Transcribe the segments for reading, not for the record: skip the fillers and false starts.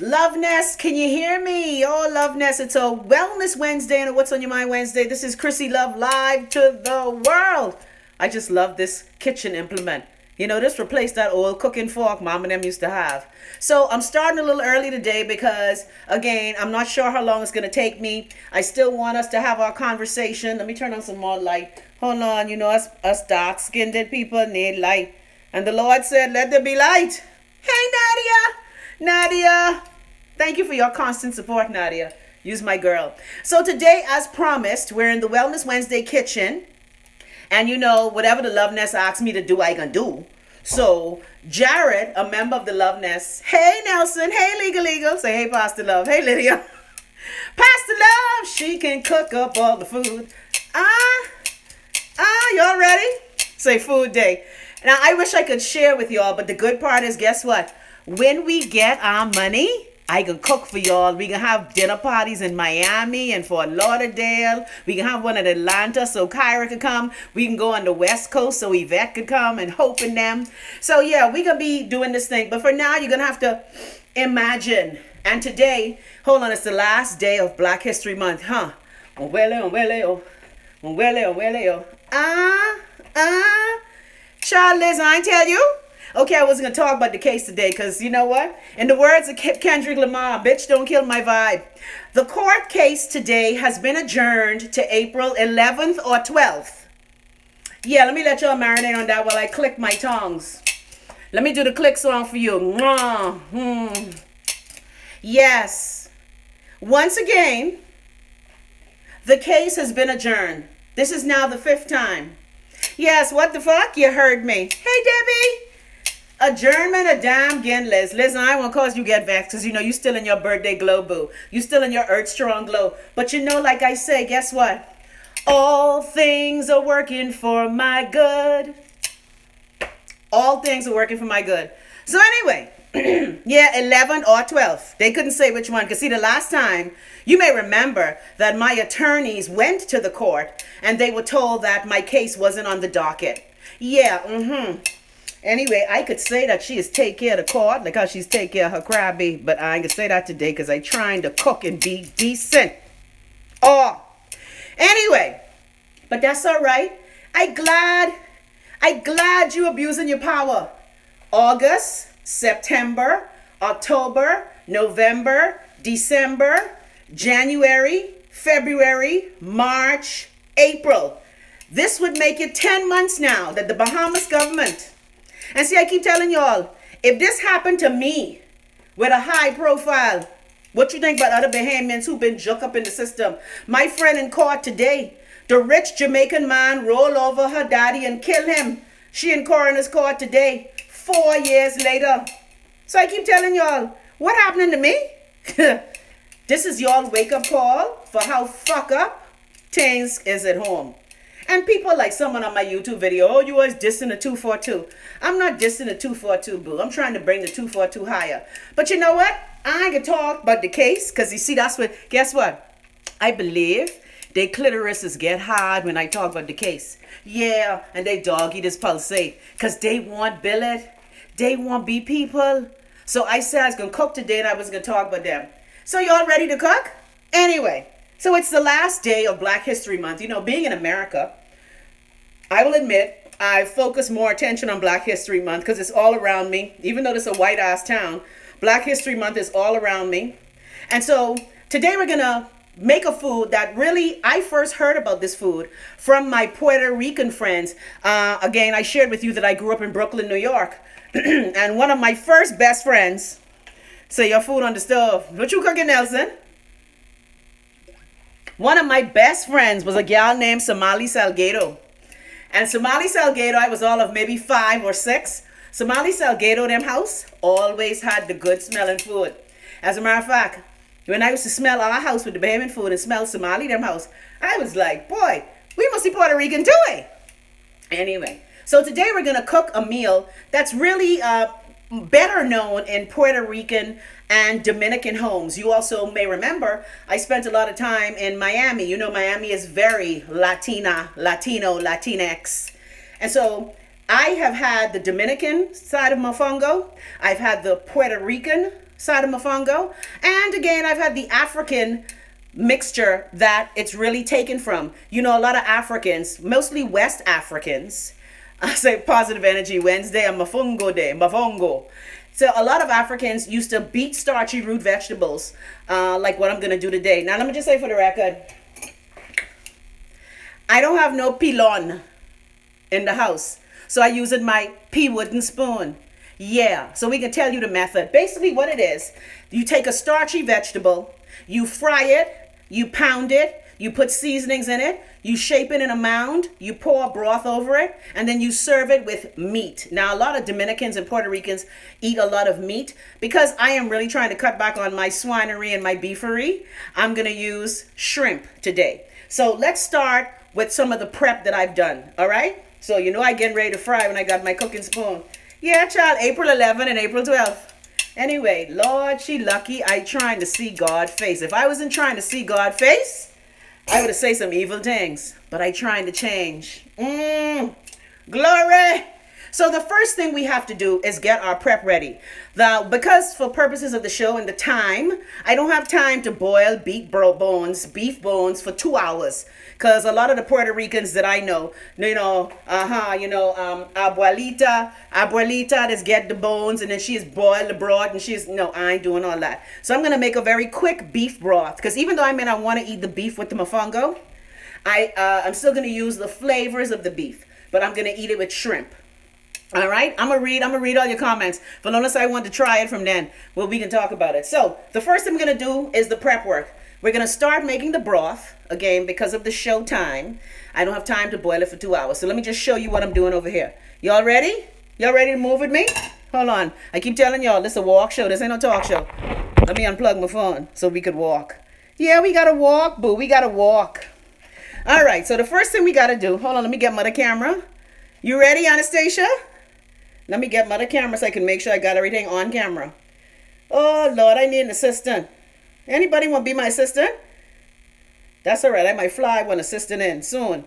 Loveness, can you hear me? Oh, Loveness, it's a Wellness Wednesday and a What's on Your Mind Wednesday. This is Chrissy Love live to the world. I just love this kitchen implement. You know, this replaced that old cooking fork mom and them used to have. So I'm starting a little early today because, again, I'm not sure how long it's going to take me. I still want us to have our conversation. Let me turn on some more light. Hold on, you know, us dark-skinned people need light. And the Lord said, let there be light. Hey, Nadia, thank you for your constant support, Nadia. You's my girl. So today, as promised, we're in the Wellness Wednesday kitchen. And you know, whatever the Love Nest asks me to do, I can do. So Jared, a member of the Love Nest. Hey, Nelson. Hey, Legal. Say, hey, Pastor Love. Hey, Lydia. Pastor Love, she can cook up all the food. Y'all ready? Say food day. Now, I wish I could share with y'all, but the good part is, guess what? When we get our money, I can cook for y'all. We can have dinner parties in Miami and Fort Lauderdale. We can have one in Atlanta so Kyra could come. We can go on the West Coast so Yvette could come and Hope and them. So yeah, we can be doing this thing. But for now, you're going to have to imagine. And today, hold on, it's the last day of Black History Month, huh? Charles, I tell you. Okay, I wasn't going to talk about the case today because you know what? In the words of Kendrick Lamar, bitch, don't kill my vibe. The court case today has been adjourned to April 11th or 12th. Yeah, let me let y'all marinate on that while I click my tongues. Let me do the click song for you. Yes. Once again, the case has been adjourned. This is now the 5th time. Yes, what the fuck? You heard me. Hey, Debbie. Adjournment a damn ginless. Listen, I won't cause you get vexed because you know you still in your birthday glow, boo. You still in your earth strong glow. But you know, like I say, guess what? All things are working for my good. All things are working for my good. So anyway, yeah, 11 or 12. They couldn't say which one. Because see, the last time, you may remember that my attorneys went to the court and they were told that my case wasn't on the docket. Yeah, Anyway, I could say that she is take care of the court, like how she's take care of her crabby, but I ain't gonna say that today because I trying to cook and be decent. Oh, anyway, but that's all right. I glad you abusing your power. August, September, October, November, December, January, February, March, April. This would make it 10 months now that the Bahamas government. And see, I keep telling y'all, if this happened to me with a high profile, what you think about other Bahamians who've been juck up in the system? My friend in court today, the rich Jamaican man roll over her daddy and kill him. She in coroner's court today, 4 years later. So I keep telling y'all, what happening to me? This is y'all wake-up call for how fuck up things is at home. And people like someone on my YouTube video, oh, you always dissing the 242. I'm not dissing the 242, boo. I'm trying to bring the 242 higher. But you know what? I ain't gonna talk about the case because you see, that's what, guess what? I believe their clitorises get hard when I talk about the case. Yeah, and they doggy this pulsate because they want billet. They want be people. So I said I was gonna cook today and I was gonna talk about them. So y'all ready to cook? Anyway. So it's the last day of Black History Month. You know, being in America, I will admit, I focus more attention on Black History Month because it's all around me. Even though this is a white-ass town, Black History Month is all around me. And so today we're going to make a food that really, I first heard about this food from my Puerto Rican friends. Again, I shared with you that I grew up in Brooklyn, New York. And one of my first best friends, say your food on the stove. What you cooking, Nelson? One of my best friends was a gal named Somali Salgado. And Somali Salgado, I was all of maybe 5 or 6. Somali Salgado, them house, always had the good smelling food. As a matter of fact, when I used to smell our house with the Bahamian food and smell Somali, them house, I was like, boy, we must be Puerto Rican too, eh? Anyway, so today we're going to cook a meal that's really better known in Puerto Rican and Dominican homes. You also may remember I spent a lot of time in Miami. You know, Miami is very Latina, Latino, Latinx. And so I have had the Dominican side of MOFONGO. I've had the Puerto Rican side of mofongo. And again, I've had the African mixture that it's really taken from. You know, a lot of Africans, mostly West Africans, I say positive energy Wednesday and mofongo day, mofongo. So a lot of Africans used to beat starchy root vegetables, like what I'm going to do today. Now, let me just say for the record, I don't have no pilon in the house. So I using my pea wooden spoon. Yeah, so we can tell you the method. Basically what it is, you take a starchy vegetable, you fry it, you pound it, you put seasonings in it, you shape it in a mound, you pour broth over it, and then you serve it with meat. Now, a lot of Dominicans and Puerto Ricans eat a lot of meat. Because I am really trying to cut back on my swinery and my beefery, I'm going to use shrimp today. So let's start with some of the prep that I've done, all right? So you know I getting ready to fry when I got my cooking spoon. Yeah, child, April 11 and April 12th. Anyway, Lord, she lucky I trying to see God face. If I wasn't trying to see God face, I would have said some evil things. But I trying to change. Glory. So the first thing we have to do is get our prep ready. Because for purposes of the show and the time, I don't have time to boil beef bones for 2 hours. Because a lot of the Puerto Ricans that I know, abuelita just get the bones and then she's boiled the broth and no, I ain't doing all that. So I'm going to make a very quick beef broth. Because even though I want to eat the beef with the mofongo, I'm still going to use the flavors of the beef. But I'm going to eat it with shrimp. All right, I'm gonna read all your comments. But unless I want to try it from then, well, we can talk about it. So the first thing I'm gonna do is the prep work. We're gonna start making the broth again because of the show time. I don't have time to boil it for 2 hours. So let me just show you what I'm doing over here. Y'all ready? Y'all ready to move with me? Hold on. I keep telling y'all this is a walk show. This ain't no talk show. Let me unplug my phone so we could walk. Yeah, we gotta walk, boo. We gotta walk. All right. So the first thing we gotta do. Hold on. Let me get mother camera. You ready, Anastasia? Let me get mother camera so I can make sure I got everything on camera. Oh, Lord, I need an assistant. Anybody want to be my assistant? That's all right. I might fly one assistant in soon.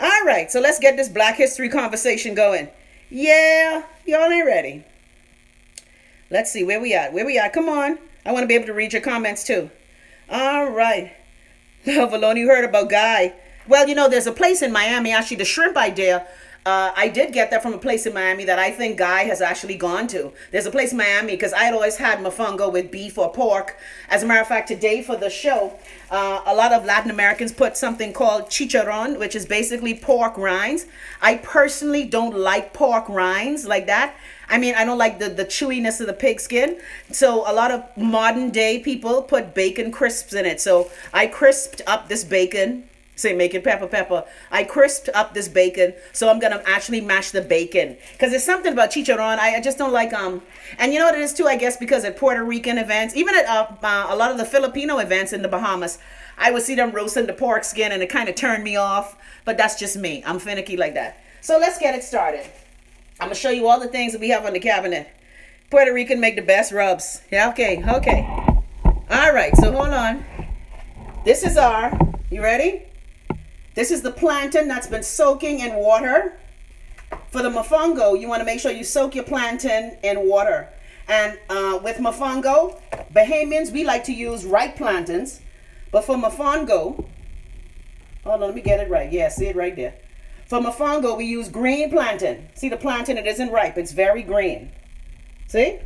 All right, so let's get this Black History conversation going. Yeah, y'all ain't ready. Let's see, where we at? Where we at? Come on. I want to be able to read your comments too. All right. Valoni, you heard about Guy. Well, you know, there's a place in Miami, actually, the shrimp idea. I did get that from a place in Miami that I think Guy has actually gone to. There's a place in Miami because I had always had mofongo with beef or pork. As a matter of fact, today for the show, a lot of Latin Americans put something called chicharron, which is basically pork rinds. I personally don't like pork rinds like that. I mean, I don't like the chewiness of the pig skin. So a lot of modern day people put bacon crisps in it. So I crisped up this bacon. Say make it pepper. I crisped up this bacon, so I'm gonna actually mash the bacon because there's something about chicharron I just don't like. And you know what it is too, I guess, because at Puerto Rican events, even at a lot of the Filipino events in the Bahamas, I would see them roasting the pork skin and it kind of turned me off. But that's just me. I'm finicky like that. So let's get it started. I'm gonna show you all the things that we have on the cabinet. Puerto Rican make the best rubs. Yeah, okay. All right, so hold on. This is you ready? This is the plantain that's been soaking in water. For the mofongo, you want to make sure you soak your plantain in water. And with mofongo, Bahamians, we like to use ripe plantains. But for mofongo, hold on, let me get it right. Yeah, see it right there. For mofongo, we use green plantain. See the plantain, it isn't ripe. It's very green. See?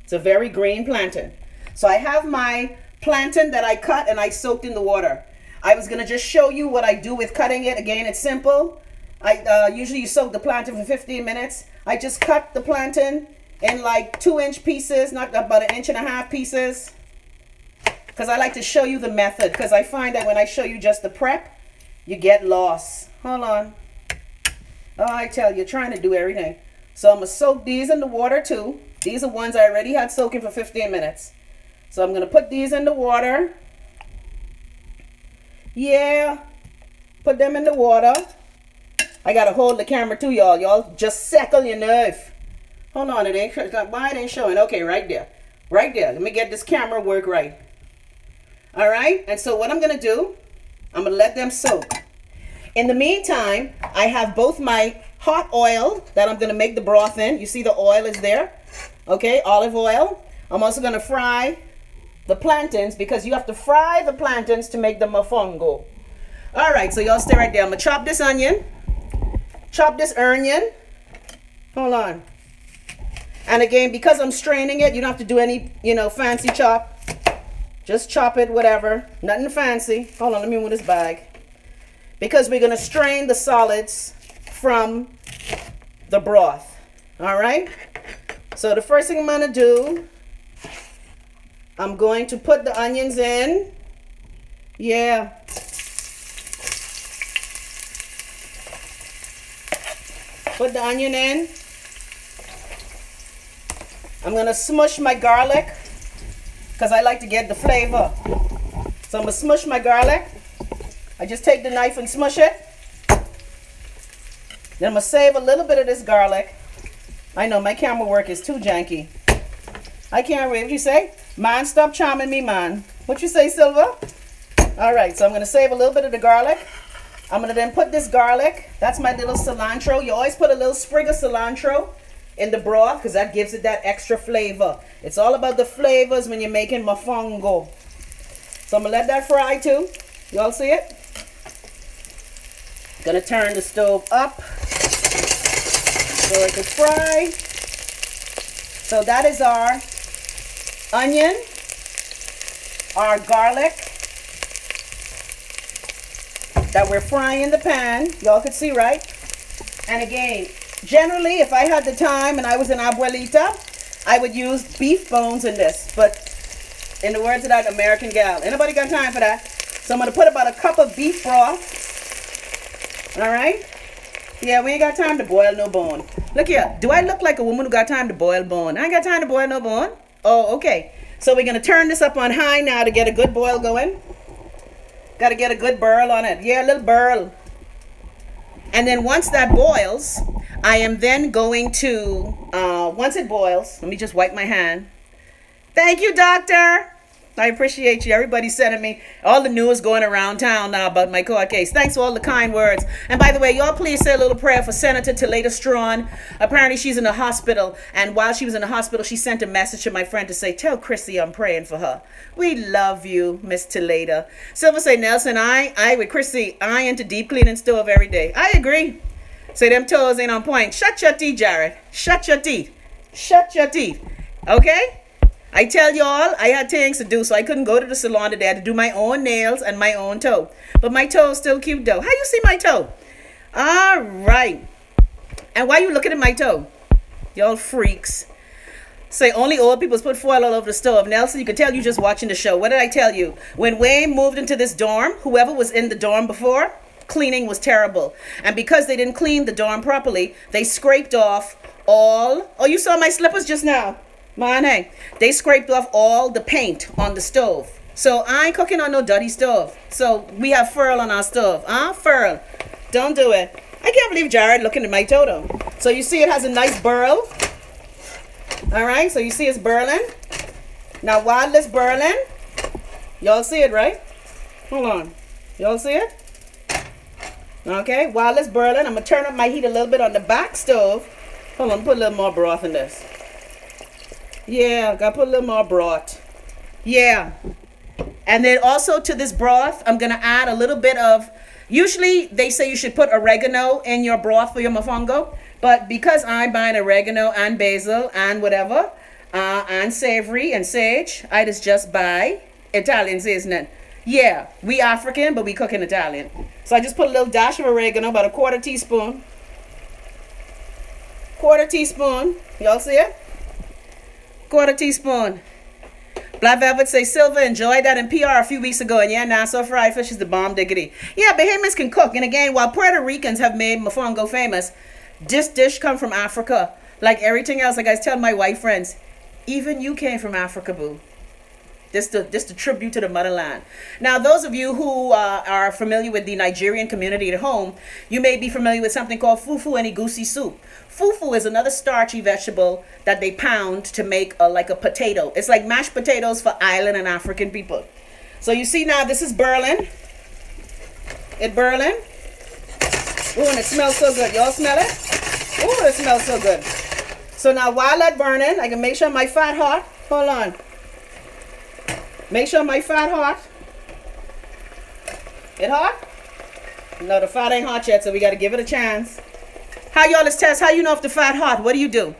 It's a very green plantain. So I have my plantain that I cut and I soaked in the water. I was going to just show you what I do with cutting it. Again, it's simple. Usually you soak the plantain for 15 minutes. I just cut the plantain in like 2-inch pieces, not about 1.5 inch pieces. Because I like to show you the method. Because I find that when I show you just the prep, you get lost. Hold on. Oh, I tell you, trying to do everything. So I'm going to soak these in the water too. These are ones I already had soaking for 15 minutes. So I'm going to put these in the water. Yeah, put them in the water. I gotta hold the camera too, y'all. Y'all just settle your nerve. Hold on, why it ain't showing? Okay, right there. Let me get this camera work right. All right, and so what I'm gonna do, I'm gonna let them soak. In the meantime, I have both my hot oil that I'm gonna make the broth in. You see the oil is there. Okay, olive oil. I'm also going to fry the plantains because you have to fry the plantains to make the mofongo. All right, so y'all stay right there. I'm going to chop this onion. Chop this onion. Hold on. And again, because I'm straining it, you don't have to do any, you know, fancy chop. Just chop it, whatever. Nothing fancy. Hold on, let me move this bag. Because we're going to strain the solids from the broth. All right? So the first thing I'm going to do, I'm going to put the onions in. Yeah. Put the onion in. I'm going to smush my garlic because I like to get the flavor. So I'm going to smush my garlic. I just take the knife and smush it. Then I'm going to save a little bit of this garlic. I know my camera work is too janky. I can't read. What you say? Man, stop charming me, man. What you say, Silver? All right, so I'm going to save a little bit of the garlic. I'm going to then put this garlic. That's my little cilantro. You always put a little sprig of cilantro in the broth because that gives it that extra flavor. It's all about the flavors when you're making mofongo. So I'm going to let that fry too. Y'all see it? Gonna turn the stove up so it can fry. So that is our onion, our garlic that we're frying in the pan. Y'all could see, right? And again, generally, if I had the time and I was an abuelita, I would use beef bones in this. But in the words of that American gal, anybody got time for that? So I'm gonna put about a cup of beef broth. All right? Yeah, we ain't got time to boil no bone. Look here. Do I look like a woman who got time to boil bone? I ain't got time to boil no bone. Oh, okay. So we're going to turn this up on high now to get a good boil going. Got to get a good burl on it. Yeah, a little burl. And then once that boils, I am then going to, once it boils, let me just wipe my hand. Thank you, doctor. I appreciate you. Everybody's sending me all the news going around town now about my court case. Thanks for all the kind words. And by the way, y'all please say a little prayer for Senator Talita Strawn. Apparently she's in the hospital. And while she was in the hospital, she sent a message to my friend to say, tell Chrissy I'm praying for her. We love you, Miss Talita. Silver say, Nelson, I with Chrissy, I into deep cleaning stove every day. I agree. Say them toes ain't on point. Shut your teeth, Jared. Shut your teeth. Shut your teeth. Okay? I tell y'all, I had things to do, so I couldn't go to the salon today. I had to do my own nails and my own toe. But my toe is still cute, though. How you see my toe? All right. And why you looking at my toe? Y'all freaks. Say only old people put foil all over the stove. Nelson, you can tell you just watching the show. What did I tell you? When Wayne moved into this dorm, whoever was in the dorm before, cleaning was terrible. And because they didn't clean the dorm properly, they scraped off all... Oh, you saw my slippers just now? Man, hey, they scraped off all the paint on the stove. So I ain't cooking on no dirty stove. So we have furl on our stove. Furl. Don't do it. I can't believe Jared looking at my toe though. So you see it has a nice burl. All right, so you see it's burling. Now while it's burling, y'all see it, right? Hold on. Y'all see it? Okay, while it's burling, I'm going to turn up my heat a little bit on the back stove. Hold on, put a little more broth in this. Yeah, gotta put a little more broth. Yeah. And then also to this broth, I'm gonna add a little bit of, usually they say you should put oregano in your broth for your mofongo, but because I'm buying oregano and basil and whatever, and savory and sage, I just buy Italian seasoning. Yeah, we African, but we cook in Italian. So I just put a little dash of oregano, about a quarter teaspoon. Quarter teaspoon. Y'all see it? Quarter teaspoon. Black Velvet say, Silver enjoyed that in PR a few weeks ago, and yeah, Nassau fried fish is the bomb diggity. Yeah, Bahamians can cook. And again, while Puerto Ricans have made mofongo famous, this dish come from Africa. Like everything else, like I tell my white friends, even you came from Africa, boo. This the tribute to the motherland. Now, those of you who are familiar with the Nigerian community at home, you may be familiar with something called fufu and egusi soup. Fufu is another starchy vegetable that they pound to make like a potato. It's like mashed potatoes for island and African people. So you see now this is burling. It burling. Ooh, and it smells so good. Y'all smell it? Ooh, it smells so good. So now while that's burning, I can make sure my fat hot. Hold on. Make sure my fat hot. It hot? No, the fat ain't hot yet, so we got to give it a chance. How y'all, let's test. How you know if the fat hot? What do you do?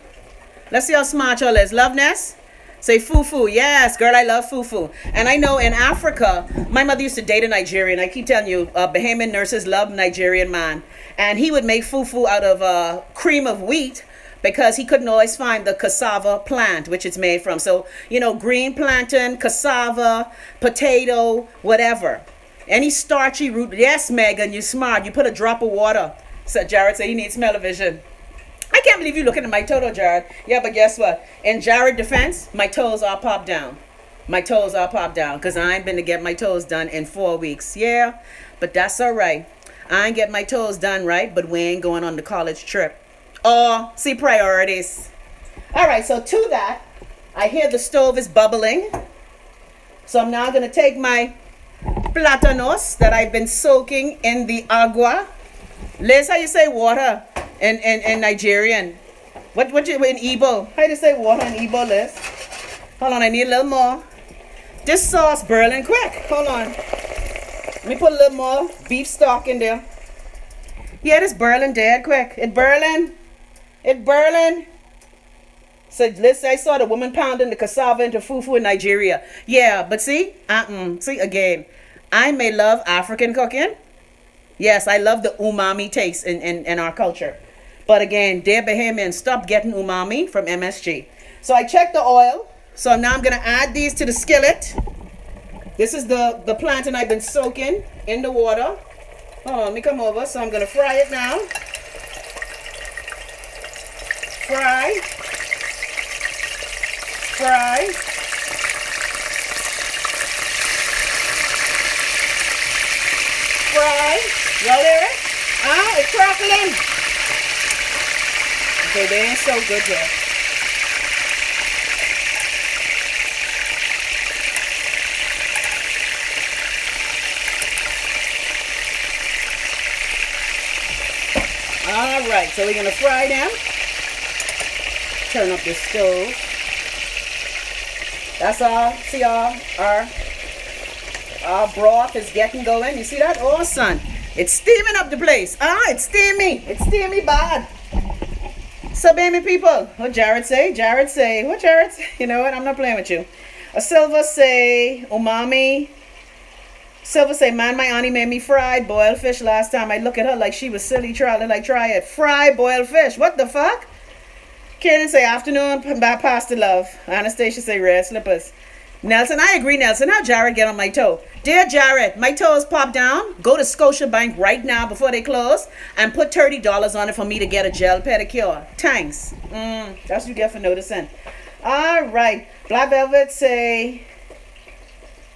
Let's see how smart y'all is. Love Ness? Say fufu. Yes, girl, I love fufu. And I know in Africa, my mother used to date a Nigerian. I keep telling you, Bahamian nurses love Nigerian man. And he would make fufu out of cream of wheat because he couldn't always find the cassava plant, which it's made from. So, you know, green plantain, cassava, potato, whatever. Any starchy root. Yes, Megan, you smart. You put a drop of water. So Jared said you need smell-o-vision. I can't believe you looking at my toe, Jared. Yeah, but guess what? In Jared's defense, my toes are popped down. My toes are popped down because I ain't been to get my toes done in 4 weeks. Yeah, but that's all right. I ain't get my toes done right, but we ain't going on the college trip. Oh, see, priorities. All right, so to that, I hear the stove is bubbling. So I'm now going to take my platanos that I've been soaking in the agua. Liz, how you say water in Nigerian? What you in Igbo? How do you say water in Igbo, Liz? Hold on, I need a little more. This sauce boiling quick. Hold on. Let me put a little more beef stock in there. Yeah, this boiling dead quick. It boiling. It boiling. So Liz, I saw the woman pounding the cassava into fufu in Nigeria. Yeah, but see, see again, I may love African cooking. Yes, I love the umami taste in our culture. But again, dear Bahamians, stop getting umami from MSG. So I checked the oil. So now I'm going to add these to the skillet. This is the plantain I've been soaking in the water. Oh, let me come over. So I'm going to fry it now. Fry. Fry. Fry. Y'all hear it? Ah, it's crackling. Okay, they ain't so good yet. All right, so we're gonna fry them. Turn up the stove. That's all. See our broth is getting going. You see that? Oh, son. It's steaming up the place. Ah, it's steamy. It's steamy bad. So, baby people, what Jared say? Jared say, what Jared say? You know what? I'm not playing with you. Silva say, umami. Silva say, man, my auntie made me fried boiled fish last time. I look at her like she was silly. Try it. Fried boiled fish. What the fuck? Karen say, afternoon, pasta love. Anastasia say, red slippers. Nelson, I agree, Nelson. How Jared get on my toe? Dear Jared, my toes popped down. Go to Scotiabank right now before they close and put $30 on it for me to get a gel pedicure. Thanks. That's what you get for noticing. All right. Black Velvet say,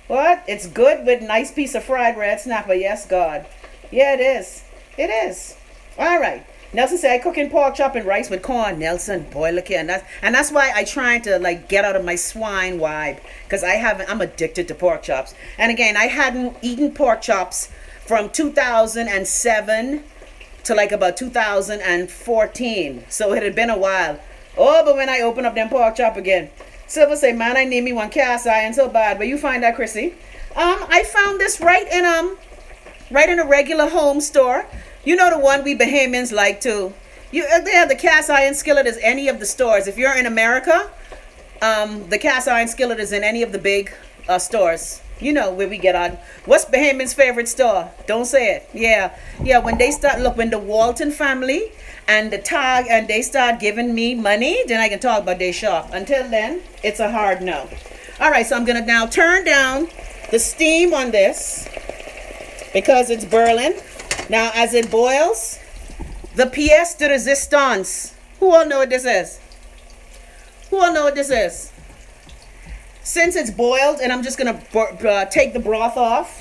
what? It's good with nice piece of fried red snapper. Yes, God. Yeah, it is. It is. All right. Nelson said, I cooking pork chop and rice with corn. Nelson, boy, look here. And that's why I trying to like get out of my swine vibe. Because I'm addicted to pork chops. And again, I hadn't eaten pork chops from 2007 to like about 2014. So it had been a while. Oh, but when I open up them pork chop again. Silver say, man, I need me one cast iron so bad. But you find that, Chrissy? I found this right in a regular home store. You know the one we Bahamians like to. They have the cast iron skillet as any of the stores. If you're in America, the cast iron skillet is in any of the big stores. You know where we get on. What's Bahamian's favorite store? Don't say it. Yeah. When they start, look, when the Walton family and the Tag and they start giving me money, then I can talk about their shop. Until then, it's a hard no. All right, so I'm gonna now turn down the steam on this because it's boiling. Now, as it boils, the pièce de résistance. Who all know what this is? Who all know what this is? Since it's boiled, and I'm just going to take the broth off.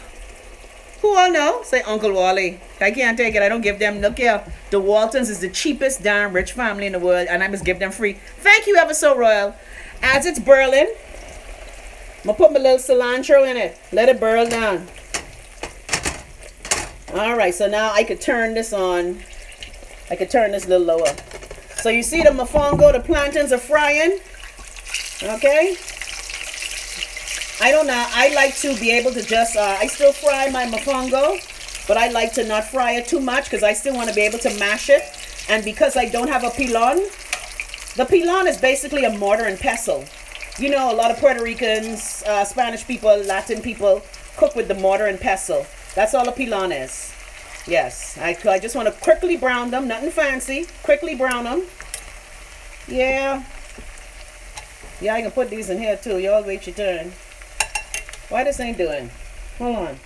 Who all know? Say Uncle Wally. I can't take it. I don't give them. Look here. The Waltons is the cheapest damn rich family in the world, and I must give them free. Thank you ever so royal. As it's boiling, I'm going to put my little cilantro in it. Let it boil down. All right, so now I could turn this on. I could turn this a little lower. So you see the mofongo, the plantains are frying. Okay. I don't know. I like to be able to just, I still fry my mofongo, but I like to not fry it too much because I still want to be able to mash it. And because I don't have a pilon, the pilon is basically a mortar and pestle. You know, a lot of Puerto Ricans, Spanish people, Latin people cook with the mortar and pestle. That's all a pilon is. Yes, I just want to quickly brown them. Nothing fancy. Quickly brown them. Yeah. Yeah, I can put these in here too. Y'all wait your turn. Why this ain't doing? Hold on.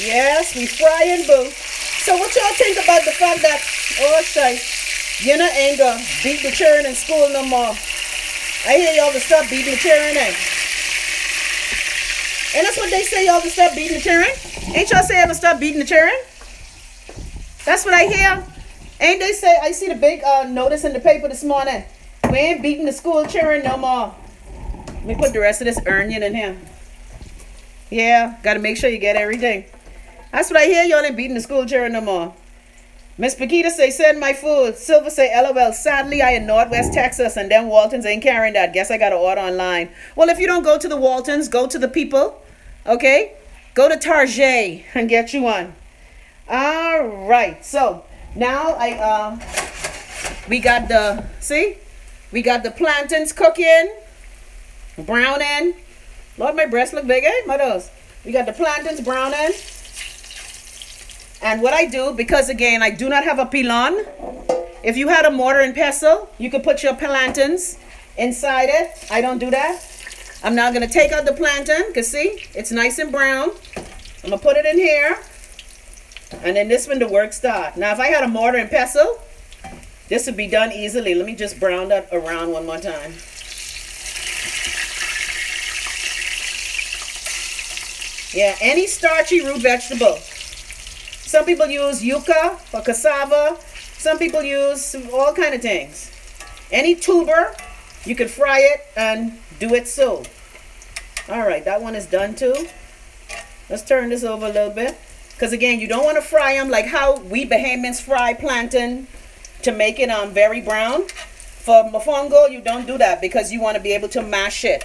Yes, we frying, boo. So what y'all think about the fact that, oh shite, you know ain't gonna beat the children in school no more? I hear y'all to stop beating the children, eh? And that's what they say, y'all to stop beating the children? Ain't y'all say I'm gonna stop beating the children? That's what I hear. Ain't they say, I see the big notice in the paper this morning. We ain't beating the school children no more. Let me put the rest of this onion in here. Yeah, gotta make sure you get everything. That's what I hear. Y'all ain't beating the school children no more. Miss Paquita say, send my food. Silver say, LOL. Sadly, I in Northwest Texas and them Waltons ain't carrying that. Guess I got to order online. Well, if you don't go to the Waltons, go to the people. Okay? Go to Target and get you one. All right. So, now we got the, see? We got the plantains cooking, browning. Lord, my breasts look big, eh? My toes. We got the plantains browning. And what I do, because again, I do not have a pilon. If you had a mortar and pestle, you could put your plantains inside it. I don't do that. I'm now going to take out the plantain, because see, it's nice and brown. I'm going to put it in here. And then this one, the work start. Now, if I had a mortar and pestle, this would be done easily. Let me just brown that around one more time. Yeah, any starchy root vegetable. Some people use yuca or cassava. Some people use all kind of things. Any tuber, you can fry it and do it so. All right, that one is done too. Let's turn this over a little bit. Because again, you don't want to fry them like how we Bahamians fry plantain to make it very brown. For mofongo, you don't do that because you want to be able to mash it.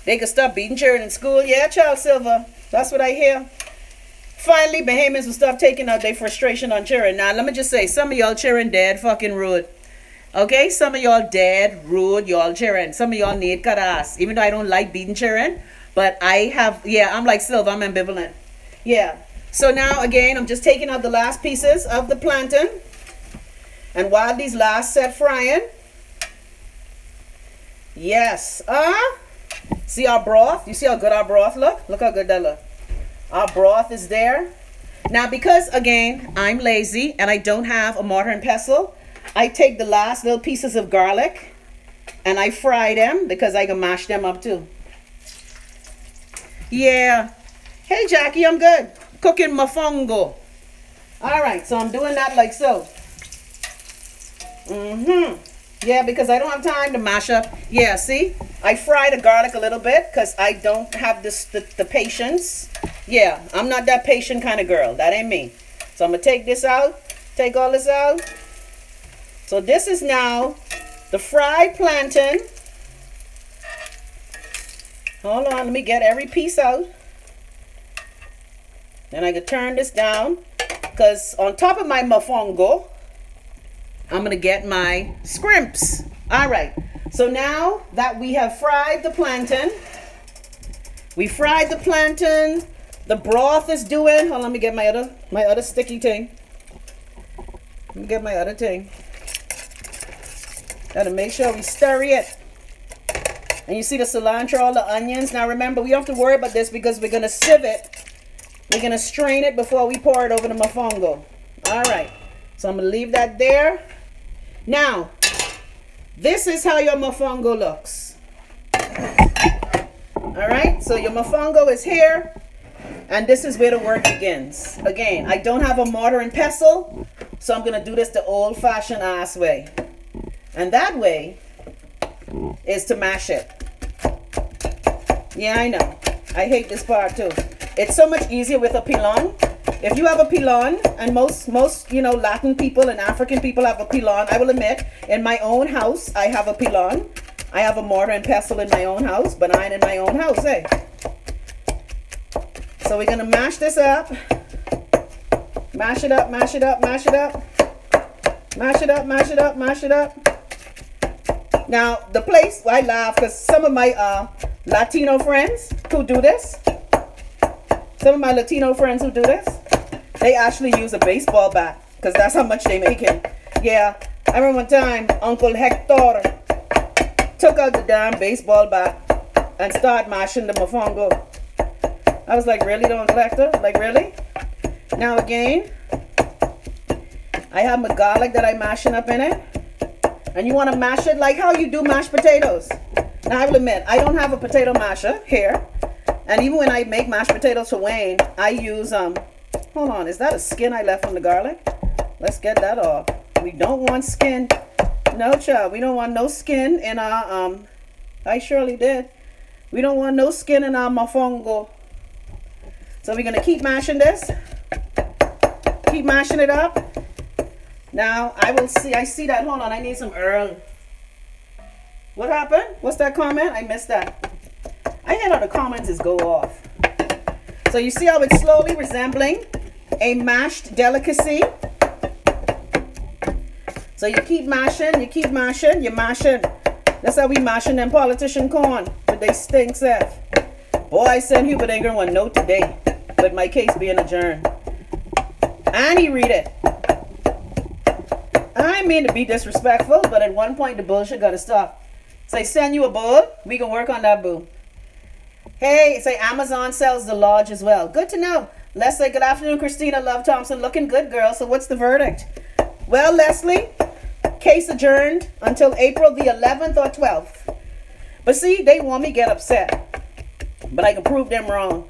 They could stop beating children in school. Yeah, child Silver. That's what I hear. Finally, Bahamians will stop taking out their frustration on children. Now, let me just say, some of y'all children dead fucking rude. Okay? Some of y'all dead rude, y'all children. Some of y'all need cut ass. Even though I don't like beating children. But I have, yeah, I'm like Silver. I'm ambivalent. Yeah. So now, again, I'm just taking out the last pieces of the plantain. And while these last set frying. Yes. See our broth? You see how good our broth look? Look how good that look. Our broth is there. Now, because, again, I'm lazy and I don't have a mortar and pestle, I take the last little pieces of garlic and I fry them because I can mash them up too. Yeah. Hey, Jackie, I'm good. Cooking mofongo. All right, so I'm doing that like so. Yeah, because I don't have time to mash up. Yeah, see? I fry the garlic a little bit because I don't have the patience. Yeah, I'm not that patient kind of girl. That ain't me. So I'm going to take this out. Take all this out. So this is now the fried plantain. Hold on, let me get every piece out. Then I can turn this down. Because on top of my mofongo, I'm going to get my scrimps. All right. So now that we have fried the plantain, we fried the plantain, the broth is doing, hold on, let me get my other sticky thing. Let me get my other thing. Gotta make sure we stir it. And you see the cilantro, all the onions. Now remember, we don't have to worry about this because we're gonna sieve it. We're gonna strain it before we pour it over the mofongo. All right. So I'm gonna leave that there. Now, this is how your mofongo looks. All right, so your mofongo is here, and this is where the work begins. Again, I don't have a mortar and pestle, So I'm going to do this the old-fashioned ass way. And that way is to mash it. Yeah, I know. I hate this part too. It's so much easier with a pilon. If you have a pilon, and most you know, Latin people and African people have a pilon, I will admit, in my own house, I have a pilon. I have a mortar and pestle in my own house, benign in my own house, eh? So we're going to mash this up. Mash it up, mash it up, mash it up. Mash it up, mash it up, mash it up. Now, the place, I laugh because some of my Latino friends who do this, they actually use a baseball bat because that's how much they making. Yeah, I remember one time Uncle Hector took out the damn baseball bat and started mashing the mofongo. I was like, really, Uncle Hector? Like, really? Now again, I have my garlic that I'm mashing up in it. And you want to mash it like how you do mashed potatoes. Now, I will admit, I don't have a potato masher here. And even when I make mashed potatoes for Wayne, I use, hold on, is that a skin I left on the garlic? Let's get that off. We don't want skin. No, child, we don't want no skin in our, I surely did. We don't want no skin in our mofongo. So we're going to keep mashing this. Keep mashing it up. Now, I see that. Hold on, I need some Earl. What happened? What's that comment? I missed that. I hate how the comments just go off. So you see how it's slowly resembling a mashed delicacy? So you keep mashing, you keep mashing, you're mashing. That's how we mashing them politician corn. But they stink, Seth. Boy, I sent Hubert Ingram one note today. But my case being adjourned. And he read it. I mean to be disrespectful, but at one point the bullshit got to stop. Say, send you a bull, we can work on that, boo. Hey, say Amazon sells the lodge as well. Good to know. Leslie, good afternoon, Christina Love Thompson. Looking good, girl. So what's the verdict? Well, Leslie, case adjourned until April the 11th or 12th. But see, they want me to get upset. But I can prove them wrong.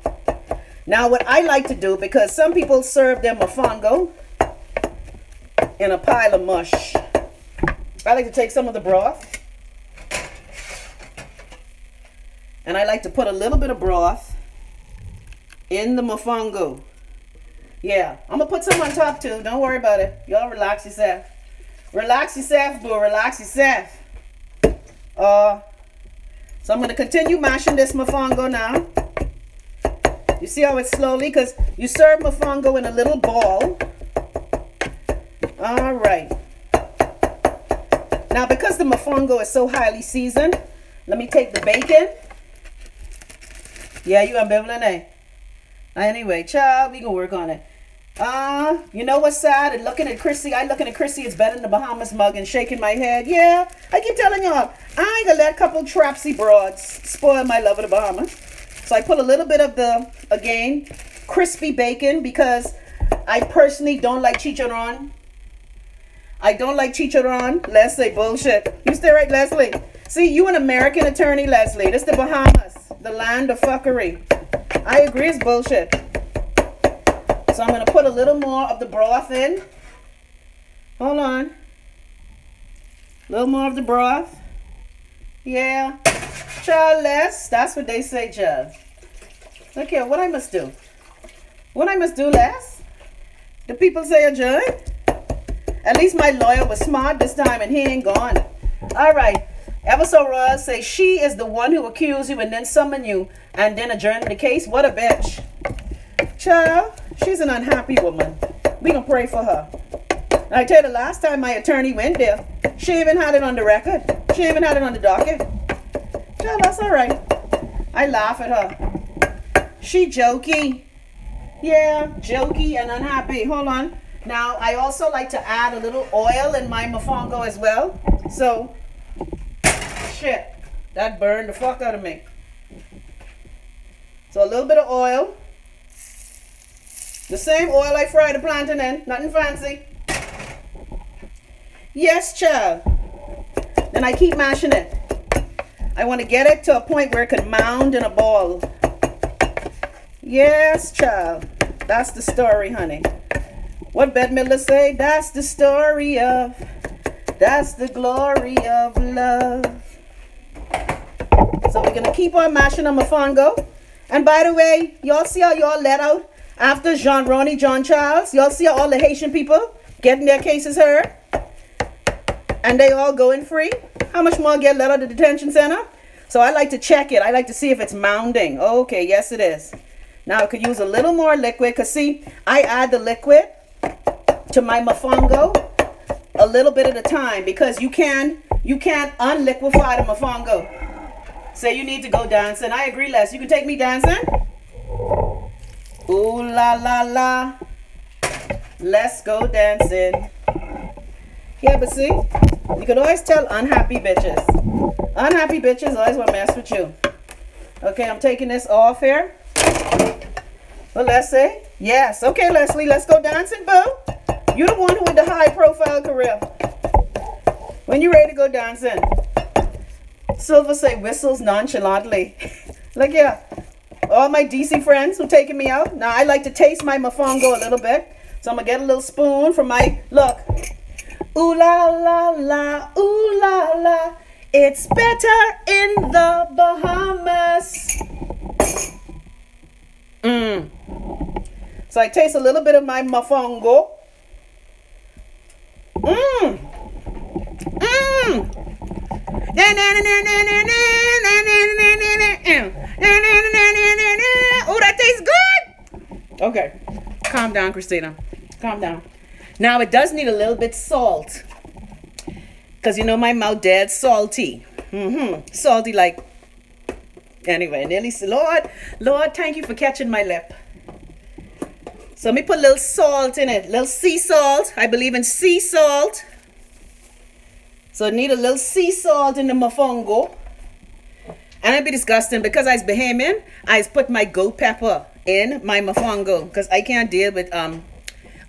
Now, what I like to do, because some people serve them mofongo in a pile of mush. I like to take some of the broth. And I like to put a little bit of broth in the mofongo. Yeah, I'm going to put some on top too. Don't worry about it. Y'all relax yourself. Relax yourself, boo. Relax yourself. So I'm going to continue mashing this mofongo now. You see how it's slowly? Because you serve mofongo in a little ball. All right. Now, because the mofongo is so highly seasoned, let me take the bacon. Yeah, you ambivalent, eh? Anyway, child, we gonna work on it. You know what's sad? And looking at Chrissy, it's better than the Bahamas mug and shaking my head. Yeah, I keep telling y'all, I ain't gonna let a couple trapsy broads spoil my love of the Bahamas. So I put a little bit of the, again, crispy bacon because I personally don't like chicharron. I don't like chicharron. Leslie, bullshit. You stay right, Leslie. See, you an American attorney, Leslie. This the Bahamas, the land of fuckery. I agree, it's bullshit. So I'm going to put a little more of the broth in. Hold on. A little more of the broth. Yeah. Child, less. That's what they say, child. Look here, what I must do. What I must do, less? The people say adjourn? At least my lawyer was smart this time and he ain't gone. All right. Ever so Royal say she is the one who accused you and then summoned you and then adjourned the case. What a bitch. Child, she's an unhappy woman. We gonna pray for her. And I tell you, the last time my attorney went there, she even had it on the record. She even had it on the docket. Child, that's all right. I laugh at her. She jokey. Yeah, jokey and unhappy. Hold on. Now, I also like to add a little oil in my mofongo as well. So, shit, that burned the fuck out of me. So, a little bit of oil. The same oil I fry the plantain in. Nothing fancy. Yes, child. Then I keep mashing it. I want to get it to a point where it can mound in a ball. Yes, child. That's the story, honey. What Bette Midler say? That's the story of, that's the glory of love. So we're gonna keep on mashing on MOFONGO. And by the way, y'all see how y'all let out after Jean Ronnie, John Charles? Y'all see how all the Haitian people getting their cases heard? And they all going free? How much more get let out of the detention center? So I like to check it. I like to see if it's mounding. Okay, yes it is. Now I could use a little more liquid, because see, I add the liquid to my MOFONGO a little bit at a time, because you can't unliquefy the MOFONGO. Say you need to go dancing. I agree, Les. You can take me dancing? Ooh la la la. Let's go dancing. Yeah, but see, you can always tell unhappy bitches. Unhappy bitches always want to mess with you. Okay, I'm taking this off here. Well, let's say yes. Okay, Leslie, let's go dancing, boo. You're the one who with the high profile career. When you ready to go dancing? Silver say whistles nonchalantly. Look here. All my DC friends who taking me out. Now I like to taste my MOFONGO a little bit. So I'm gonna get a little spoon from my, look. Ooh la la la, ooh la la. It's better in the Bahamas. So I taste a little bit of my MOFONGO. Oh, that tastes good. Okay, calm down, Christina. Calm down. Now it does need a little bit salt, because you know my mouth dead salty. Salty like. Anyway, nearly. Lord, thank you for catching my lip. So let me put a little salt in it, little sea salt. I believe in sea salt. So I need a little sea salt in the MOFONGO. And it'd be disgusting because I was Bahamian. I put my goat pepper in my MOFONGO because I can't deal with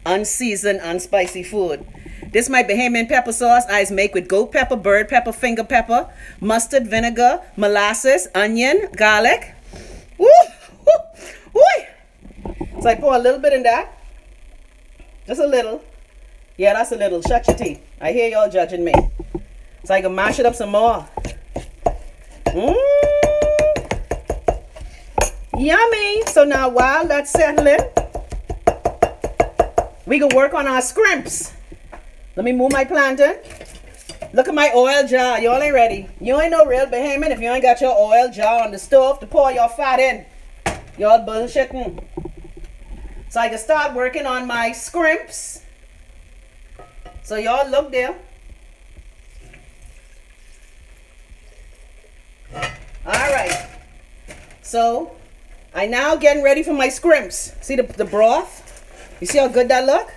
unseasoned, unspicy food. This is my Bahamian pepper sauce I make with goat pepper, bird pepper, finger pepper, mustard, vinegar, molasses, onion, garlic. Woo! Woo! Woo! So I pour a little bit in that. Just a little. Yeah, that's a little. Shut your teeth. I hear y'all judging me. So I can mash it up some more. Yummy. So now while that's settling, we can work on our scrimps. Let me move my plantain. Look at my oil jar. Y'all ain't ready. You ain't no real Bahamian if you ain't got your oil jar on the stove to pour your fat in. Y'all bullshitting. So I can start working on my scrimps. So y'all look there. Alright. So I now getting ready for my scrimps. See the broth? You see how good that look?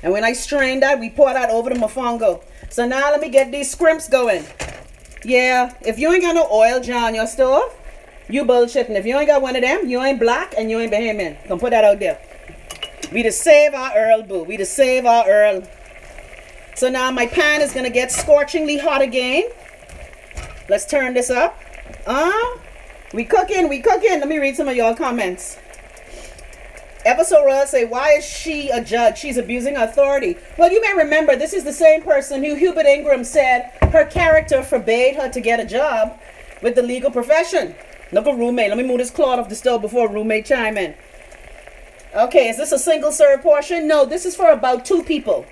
And when I strain that, we pour that over the MOFONGO. So now let me get these scrimps going. Yeah, if you ain't got no oil jar on your stove, you bullshitting. If you ain't got one of them, you ain't black and you ain't Bahamian. Gonna put that out there. We to save our Earl, boo. We to save our Earl. So now my pan is gonna get scorchingly hot again. Let's turn this up. We cooking, we cooking. Let me read some of y'all comments. Episode Royal say, why is she a judge? She's abusing authority. Well, you may remember, this is the same person who Hubert Ingram said her character forbade her to get a job with the legal profession. Look at roommate. Let me move this cloth off the stove before roommate chime in. Okay, is this a single serve portion? No, this is for about 2 people.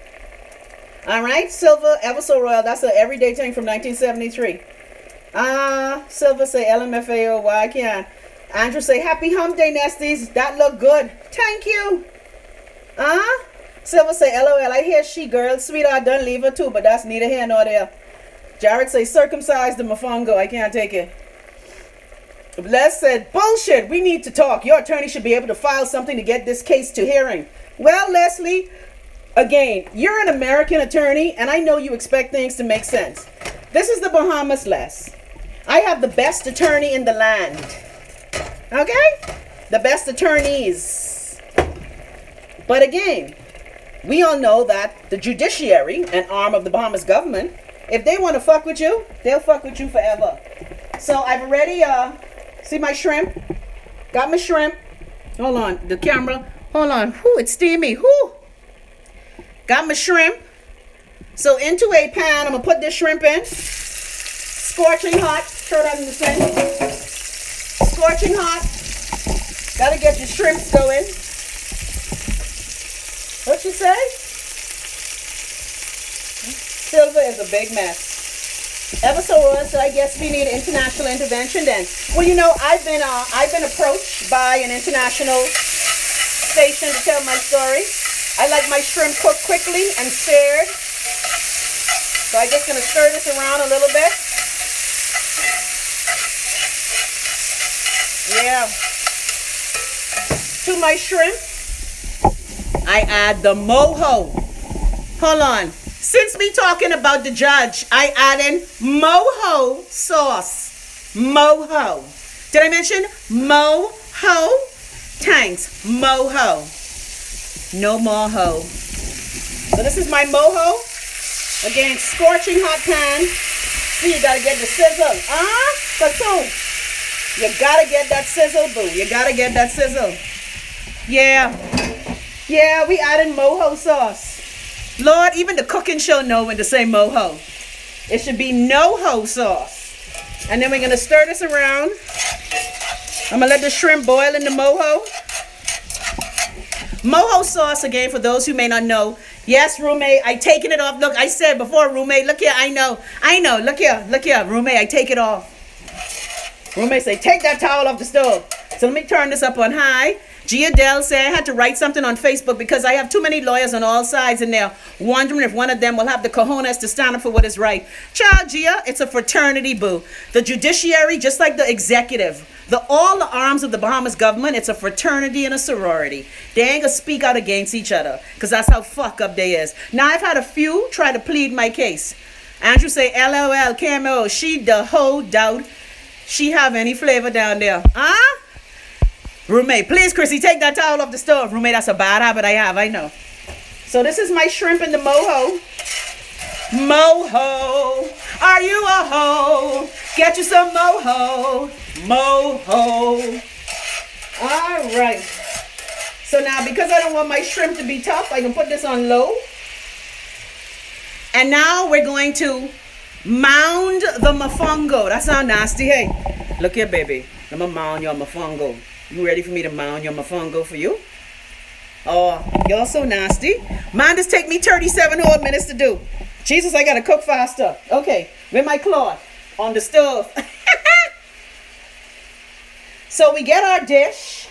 All right, Silver, Episode Royal, that's an everyday thing from 1973. Silver say LMFAO, why I can't. Andrew say, happy hump day, Nesties. That look good. Thank you. Silver say, LOL, I hear she girl. Sweetheart, done leave her too, but that's neither here nor there. Jared say, circumcise the MOFONGO. I can't take it. Les said, bullshit. We need to talk. Your attorney should be able to file something to get this case to hearing. Well, Leslie, again, you're an American attorney, and I know you expect things to make sense. This is the Bahamas, Les. I have the best attorney in the land. Okay? The best attorneys. But again, we all know that the judiciary, an arm of the Bahamas government, if they want to fuck with you, they'll fuck with you forever. So I've already, see my shrimp? Got my shrimp. Hold on, the camera. Hold on. Whoo, it's steamy. Whoo. Got my shrimp. So into a pan, I'm going to put this shrimp in. Scorching hot. Throw that in the sink. Scorching hot. Got to get your shrimps going. What you say? Silver is a big mess. Ever so was, so I guess we need international intervention then. Well, you know, I've been approached by an international station to tell my story. I like my shrimp cooked quickly and seared. So I'm just going to stir this around a little bit. Yeah. To my shrimp, I add the moho. Hold on. Since we talking about the judge, I add in moho sauce. Moho. Did I mention moho? Thanks. Moho. No moho. So this is my moho. Again, scorching hot pan. See, you gotta get the sizzle. So you gotta get that sizzle, boo. You gotta get that sizzle. Yeah. Yeah, we adding moho sauce. Lord, even the cooking show know when to say moho. It should be no-ho sauce. And then we're going to stir this around. I'm going to let the shrimp boil in the moho. Moho sauce, again, for those who may not know. Yes, roommate, I taking it off. Look, I said before, roommate, look here, I know. Look here, roommate, I take it off. Roommate say, take that towel off the stove. So let me turn this up on high. Gia Dell said I had to write something on Facebook because I have too many lawyers on all sides and they're wondering if one of them will have the cojones to stand up for what is right. Child, Gia, it's a fraternity, boo. The judiciary, just like the executive, all the arms of the Bahamas government, it's a fraternity and a sorority. They ain't gonna speak out against each other because that's how fuck up they is. Now, I've had a few try to plead my case. Andrew say, LOL, KMO, she the whole doubt she have any flavor down there. Huh? Roommate, please, Chrissy, take that towel off the stove. Roommate, that's a bad habit I have, I know. So this is my shrimp in the moho. Moho, are you a hoe? Get you some moho. Moho. All right. So now, because I don't want my shrimp to be tough, I can put this on low. And now we're going to mound the mofongo. That sounds nasty, hey. Look here, baby. I'm going to mound your mofongo. You ready for me to mound your mofongo for you? Oh, you're so nasty. Mine just take me 37 whole minutes to do. Jesus, I got to cook faster. Okay, with my cloth on the stove. So we get our dish.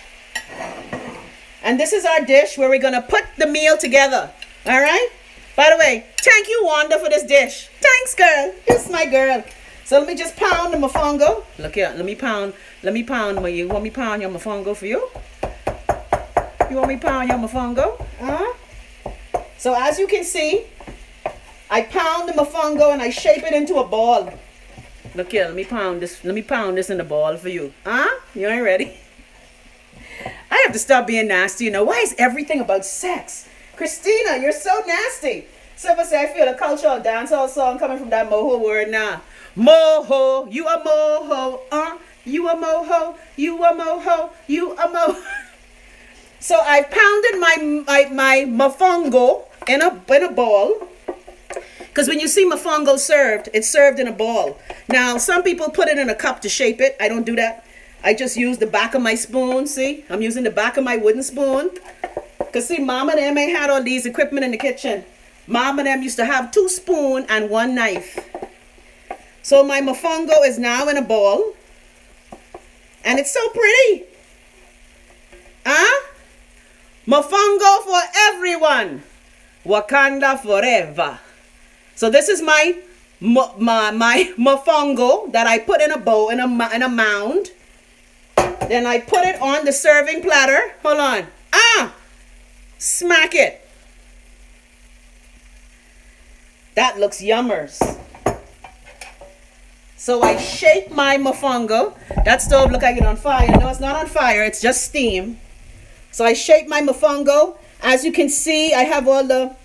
And this is our dish where we're going to put the meal together. All right? By the way, thank you, Wanda, for this dish. Thanks, girl. This is my girl. So let me just pound the mofongo. Look here, let me pound. You want me pound your mofongo for you? You want me pound your mofongo? So as you can see, I pound the mofongo and I shape it into a ball. Look here, let me pound this in the ball for you. You ain't ready? I have to stop being nasty, you know. Why is everything about sex? Christina, you're so nasty. Someone say I feel a cultural dancehall song coming from that moho word now. Moho, you a moho, you a moho, you a moho, you a moho. So I pounded my mofongo in a ball. Because when you see mofongo served, it's served in a ball. Now, some people put it in a cup to shape it. I don't do that. I just use the back of my spoon. See, I'm using the back of my wooden spoon. Because see, Mom and them ain't had all these equipment in the kitchen. Mom and them used to have 2 spoons and 1 knife. So my mofongo is now in a bowl. And it's so pretty. Mofongo for everyone. Wakanda forever. So this is my mofongo that I put in a bowl, in a mound. Then I put it on the serving platter. Hold on. Smack it. That looks yummers. So I shape my mofongo. That stove look like it's on fire. No, it's not on fire. It's just steam. So I shape my mofongo. As you can see, I have all the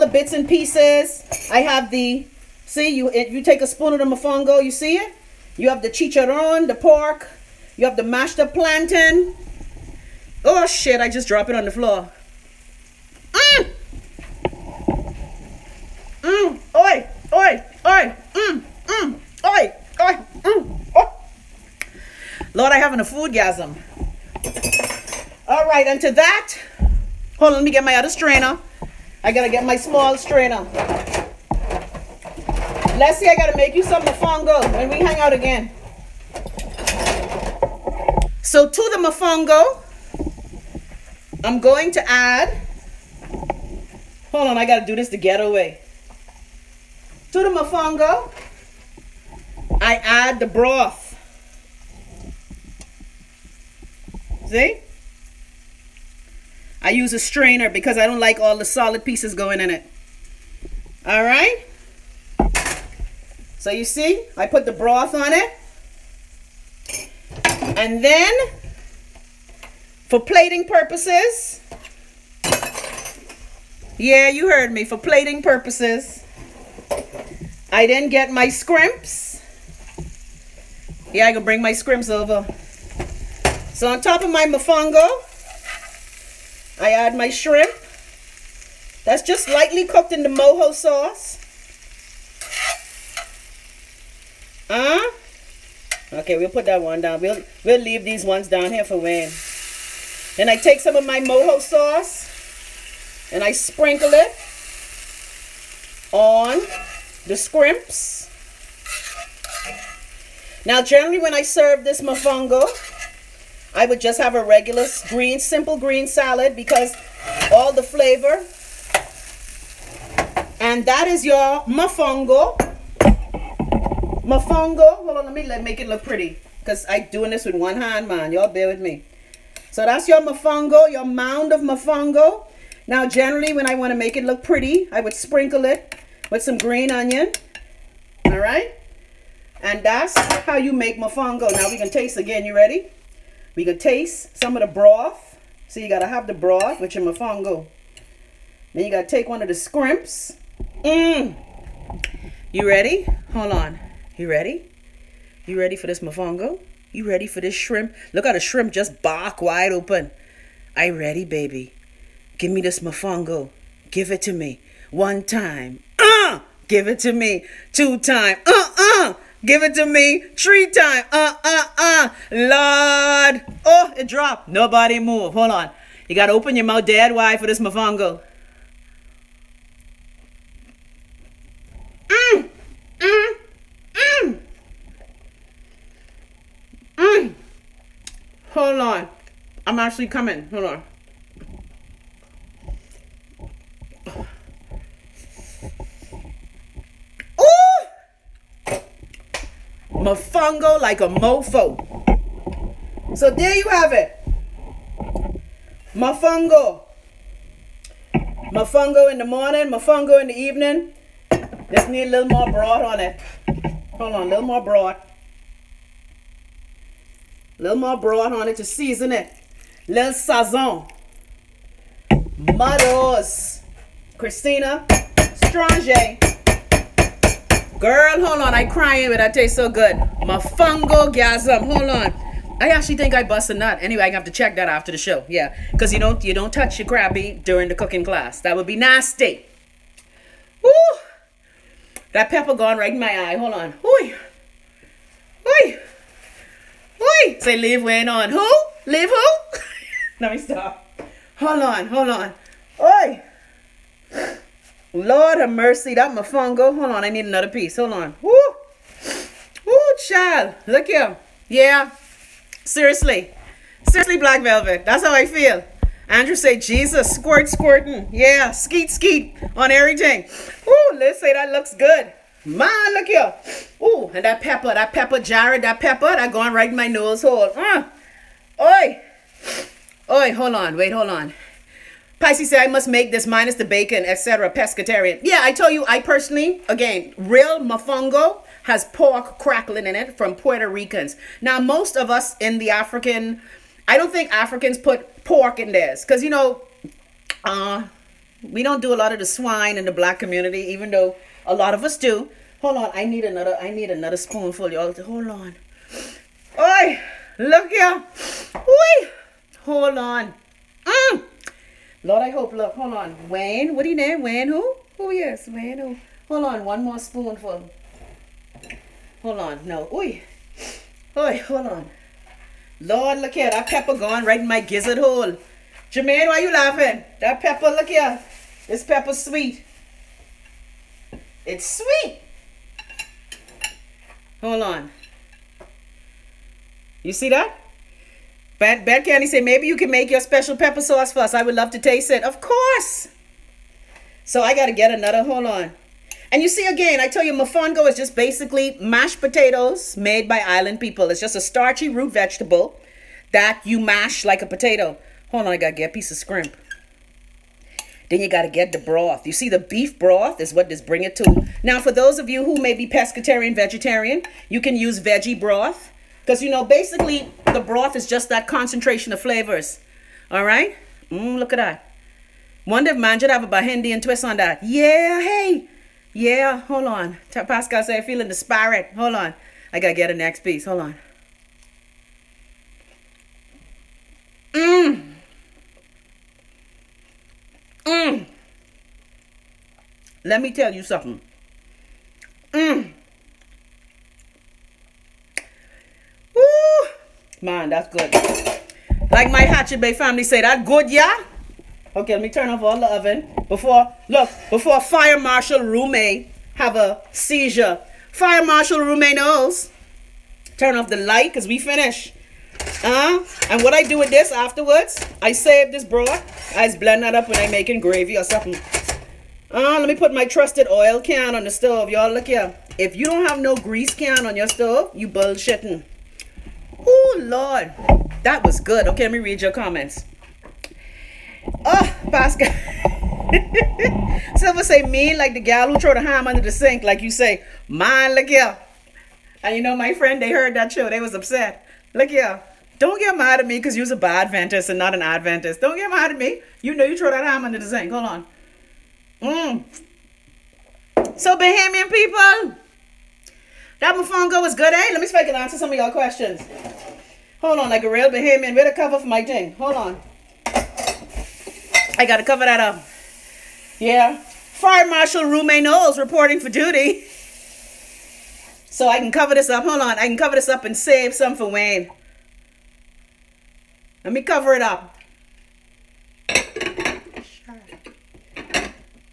bits and pieces. I have the, see, you take a spoon of the mofongo, you see it? You have the chicharron, the pork. You have the mashed up plantain. Oh shit, I just dropped it on the floor. Lord, I having a foodgasm. All right, and to that, hold on, let me get my other strainer. I gotta get my small strainer. Let's see, I gotta make you some mofongo when we hang out again. So to the mofongo, I'm going to add, hold on, I gotta do this the ghetto way. To the mofongo, I add the broth. See? I use a strainer because I don't like all the solid pieces going in it. All right? So you see, I put the broth on it. And then, for plating purposes, yeah, you heard me, for plating purposes, I then get my scrimps. Yeah, I can bring my scrimps over. So on top of my mofongo, I add my shrimp. That's just lightly cooked in the mojo sauce. Okay, we'll put that one down. We'll leave these ones down here for Wayne. Then I take some of my mojo sauce and I sprinkle it on the scrimps. Now, generally when I serve this mofongo, I would just have a regular green, simple green salad because all the flavor. And that is your mofongo. Mofongo. Hold on, let me make it look pretty because I'm doing this with one hand, man. Y'all bear with me. So that's your mofongo, your mound of mofongo. Now, generally, when I want to make it look pretty, I would sprinkle it with some green onion. All right? And that's how you make mofongo. Now, we can taste again. You ready? We can taste some of the broth. So you got to have the broth with your mofongo. Then you got to take one of the scrimps. You ready? Hold on. You ready? You ready for this mofongo? You ready for this shrimp? Look how the shrimp just bark wide open. I ready, baby. Give me this mofongo. Give it to me. 1 time. Give it to me. 2 times. Give it to me 3 times. Lord. Oh, it dropped. Nobody move. Hold on. You got to open your mouth dead wide for this mofongo. Hold on. I'm actually coming. Hold on. Ooh! Mofongo like a mofo. So there you have it. Mofongo. Mofongo in the morning, mofongo in the evening. Just need a little more broth on it. Hold on, a little more broth. A little more broth on it to season it. Little sazon. Mothers. Christina. Strange. Girl, hold on. I crying, but that tastes so good. Mofongo gasm. Hold on. I actually think I bust a nut. Anyway, I have to check that after the show. Yeah. Because you don't touch your crappie during the cooking class. That would be nasty. Woo! That pepper gone right in my eye. Hold on. Oi. Oi. Oi. Say leave Wayne on. Who? Leave who? Let me stop. Hold on. Hold on. Oi. Lord have mercy. That mofongo. Hold on. I need another piece. Hold on. Woo. Woo, child. Look here. Yeah. Seriously. Seriously, Black Velvet. That's how I feel. Andrew say, Jesus, squirting. Yeah, skeet on everything. Ooh, let's say that looks good. Man, look here. Ooh, and that pepper, Jared, that going right in my nose hole. Oi. Oi, hold on, wait, hold on. Pisces say I must make this minus the bacon, etc. Pescatarian. Yeah, I tell you, I personally, again, real mofongo has pork crackling in it from Puerto Ricans. Now, most of us in the African, I don't think Africans put pork in theirs. Because, you know, we don't do a lot of the swine in the black community, even though a lot of us do. Hold on, I need another spoonful, y'all. Hold on. Oi, look here. Oi, hold on. Lord, I hope, look, hold on. Wayne, what do you name? Wayne who? Who yes, Wayne who? Hold on, one more spoonful. Hold on, no, oi. Oi, hold on. Lord, look here. That pepper going right in my gizzard hole. Jermaine, why you laughing? That pepper, look here. This pepper's sweet. It's sweet. Hold on. You see that? Bad Candy say, maybe you can make your special pepper sauce for us. I would love to taste it. Of course. So I got to get another. Hold on. And you see, again, I tell you, mofongo is just basically mashed potatoes made by island people. It's just a starchy root vegetable that you mash like a potato. Hold on, I got to get a piece of scrimp. Then you got to get the broth. You see, the beef broth is what this bring it to. Now, for those of you who may be pescatarian, vegetarian, you can use veggie broth. Because, you know, basically, the broth is just that concentration of flavors. All right? Look at that. Wonder if man should have a Bahindian twist on that. Yeah, hey. Yeah, hold on. Pascal said, feeling the spirit. Hold on. I got to get a next piece. Hold on. Let me tell you something. Woo! Man, that's good. Like my Hatchet Bay family say, that good, yeah? Okay, let me turn off all the oven. Before Fire Marshal Rume have a seizure. Fire Marshal Rume knows. Turn off the light, because we finish. And what I do with this afterwards, I save this broth. I just blend that up when I'm making gravy or something. Let me put my trusted oil can on the stove. Y'all, look here. If you don't have no grease can on your stove, you bullshitting. Oh, Lord. That was good. Okay, let me read your comments. Oh, Pascal. Silver say, mean like the gal who throw the ham under the sink. Like you say, man, look here. And you know, my friend, they heard that show. They was upset. Look here. Don't get mad at me because you're a bad Adventist and not an Adventist. Don't get mad at me. You know you throw that ham under the sink. Hold on. So, Bahamian people, that mofongo was good, eh? Let me see if I can answer some of y'all questions. Hold on, like a real Bahamian. Where the cover for my thing? Hold on. I got to cover that up. Yeah. Fire Marshal Rume Knowles reporting for duty. So I can cover this up. Hold on. I can cover this up and save some for Wayne. Let me cover it up.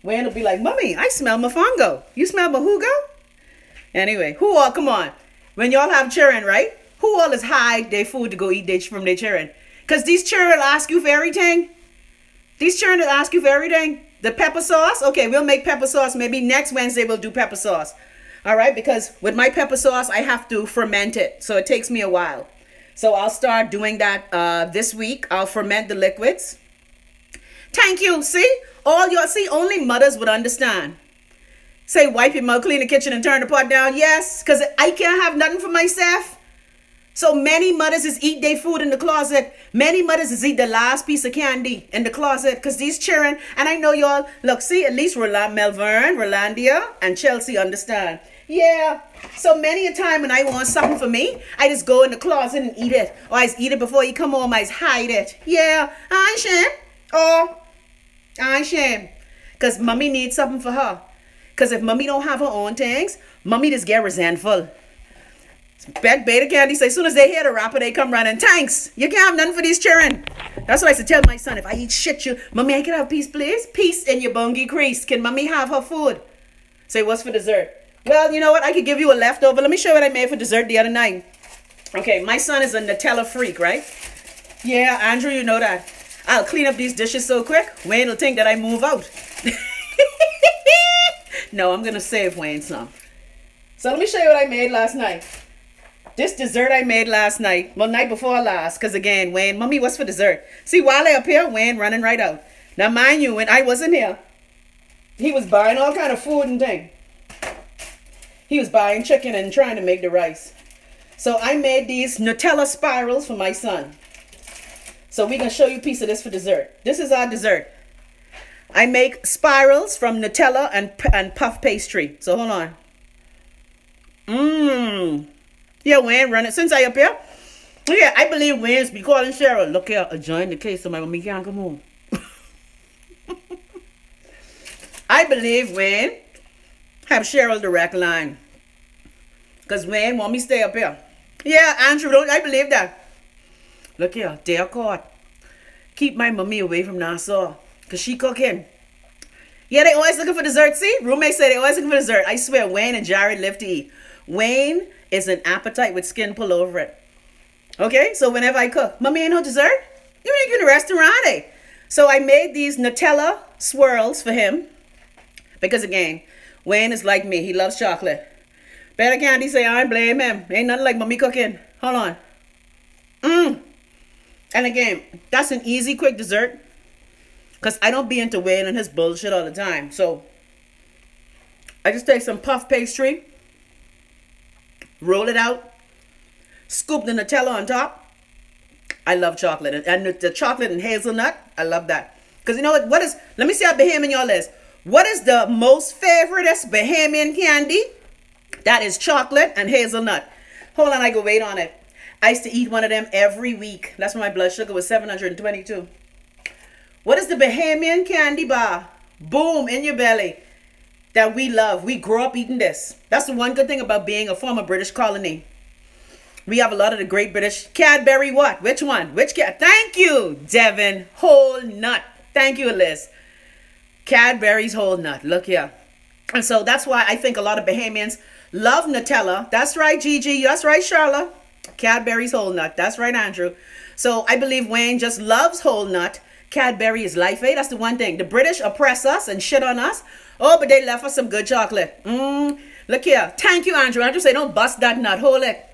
Wayne will be like, Mommy, I smell mofongo. You smell mahugo? Anyway, who all, come on. When y'all have chirren, right? Who all is hide their food to go eat from their chirren? Because these chirren will ask you for everything. These chirren will ask you for everything. The pepper sauce, okay, we'll make pepper sauce. Maybe next Wednesday we'll do pepper sauce. All right, because with my pepper sauce, I have to ferment it. So it takes me a while. So I'll start doing that this week. I'll ferment the liquids. Thank you. See? All y'all, see, only mothers would understand. Say, wipe your mouth, clean the kitchen, and turn the pot down. Yes, because I can't have nothing for myself. So many mothers is eat their food in the closet. Many mothers is eat the last piece of candy in the closet. Because these children, and I know y'all, look, see, at least Melvern, Rolandia, and Chelsea understand. Yeah, so many a time when I want something for me, I just go in the closet and eat it. Or I just eat it before you come home, I just hide it. Yeah, I ain't shame. Oh, I ain't shame. Because mommy needs something for her. Because if mommy don't have her own things, mommy just get resentful. Back Beta Candy say, as soon as they hear the rapper, they come running. Thanks. You can't have nothing for these children. That's what I used to tell my son. If I eat shit, mommy, I can have peace, please. Peace in your bungie crease. Can mommy have her food? Say, what's for dessert? Well, you know what? I could give you a leftover. Let me show you what I made for dessert the other night. Okay, my son is a Nutella freak, right? Yeah, Andrew, you know that. I'll clean up these dishes so quick, Wayne will think that I move out. No, I'm going to save Wayne some. So let me show you what I made last night. This dessert I made last night. Well, night before last. Because again, Wayne, Mommy, what's for dessert? See, while I up here, Wayne running right out. Now, mind you, when I wasn't here, he was buying all kind of food and thing. He was buying chicken and trying to make the rice. So I made these Nutella spirals for my son. So we're going to show you a piece of this for dessert. This is our dessert. I make spirals from Nutella and puff pastry. So hold on. Yeah, Wayne, run it. Since I up here. Yeah, I believe Wayne's be calling Cheryl. Look here, join the case so my mommy can't come home. I believe Wayne have Cheryl direct line. Because Wayne want me stay up here. Yeah, Andrew, I believe that. Look here, they are caught. Keep my mommy away from Nassau, because she cooking. Yeah, they always looking for dessert. See, roommates say they always looking for dessert. I swear, Wayne and Jared live to eat. Wayne is an appetite with skin pull over it. Okay, so whenever I cook, mommy ain't no dessert? You ain't in a restaurant, eh? So I made these Nutella swirls for him. Because again, Wayne is like me. He loves chocolate. Better Candy say, I don't blame him. Ain't nothing like mommy cooking. Hold on. And again, that's an easy, quick dessert. Because I don't be into Wayne and his bullshit all the time. So, I just take some puff pastry. Roll it out. Scoop the Nutella on top. I love chocolate. And the chocolate and hazelnut, I love that. Because you know what is, let me see how Bahamian y'all is. What is the most favoriteest Bahamian candy? That is chocolate and hazelnut. Hold on, I go wait on it. I used to eat one of them every week. That's when my blood sugar was 722. What is the Bahamian candy bar? Boom, in your belly. That we love. We grew up eating this. That's the one good thing about being a former British colony. We have a lot of the great British. Cadbury what? Which one? Which cat? Thank you, Devin. Whole nut. Thank you, Liz. Cadbury's whole nut. Look here. And so that's why I think a lot of Bahamians love Nutella. That's right, Gigi. That's right, Charlotte. Cadbury's whole nut. That's right, Andrew. So I believe Wayne just loves whole nut. Cadbury is life, eh? That's the one thing. The British oppress us and shit on us. Oh, but they left us some good chocolate. Look here. Thank you, Andrew. Andrew say, don't bust that nut. Hold it.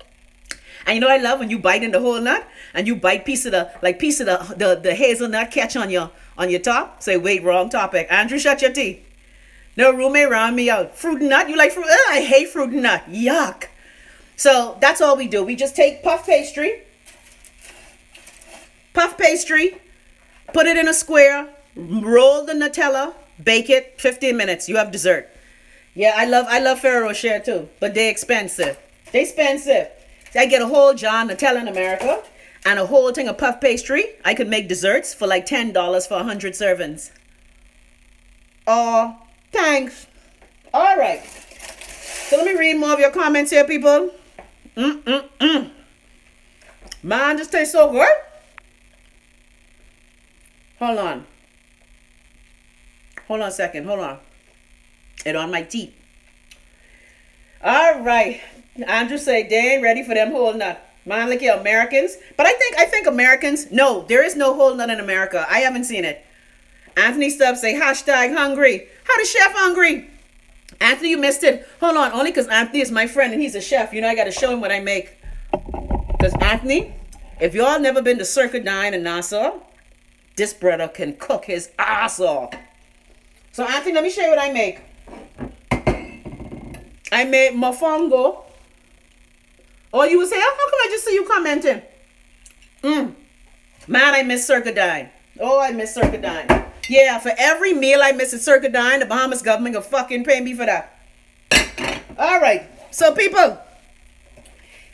And you know what I love? When you bite in the whole nut and you bite piece of the hazelnut catch on your top. Say, wait, wrong topic. Andrew, shut your teeth. No, roommate round me out. Fruit and nut? You like fruit? Ugh, I hate fruit and nut. Yuck. So that's all we do. We just take puff pastry, put it in a square, roll the Nutella, bake it 15 minutes. You have dessert. Yeah, I love Ferrero Rocher too, but they're expensive. They're expensive. So I get a whole jar Nutella in America and a whole thing of puff pastry. I could make desserts for like $10 for 100 servings. Oh, thanks. All right. So let me read more of your comments here, people. Man, this tastes so good. Hold on. Hold on a second. Hold on. It on my teeth. All right. Andrew say, they ain't ready for them whole nut. Man, look here, Americans. But I think Americans, no, there is no whole nut in America. I haven't seen it. Anthony Stubbs say, #hungry. How the chef hungry? Anthony, you missed it. Hold on, only because Anthony is my friend and he's a chef. You know, I got to show him what I make. Because Anthony, if y'all never been to Circa Dine in Nassau, this brother can cook his ass off. So Anthony, let me show you what I make. I made MOFONGO. Oh, you was here? How come I just see you commenting? Man, I miss Circa Dine. Oh, I miss Circa Dine. Yeah, for every meal I miss at Circa Dine, the Bahamas government will fucking pay me for that. All right. So, people,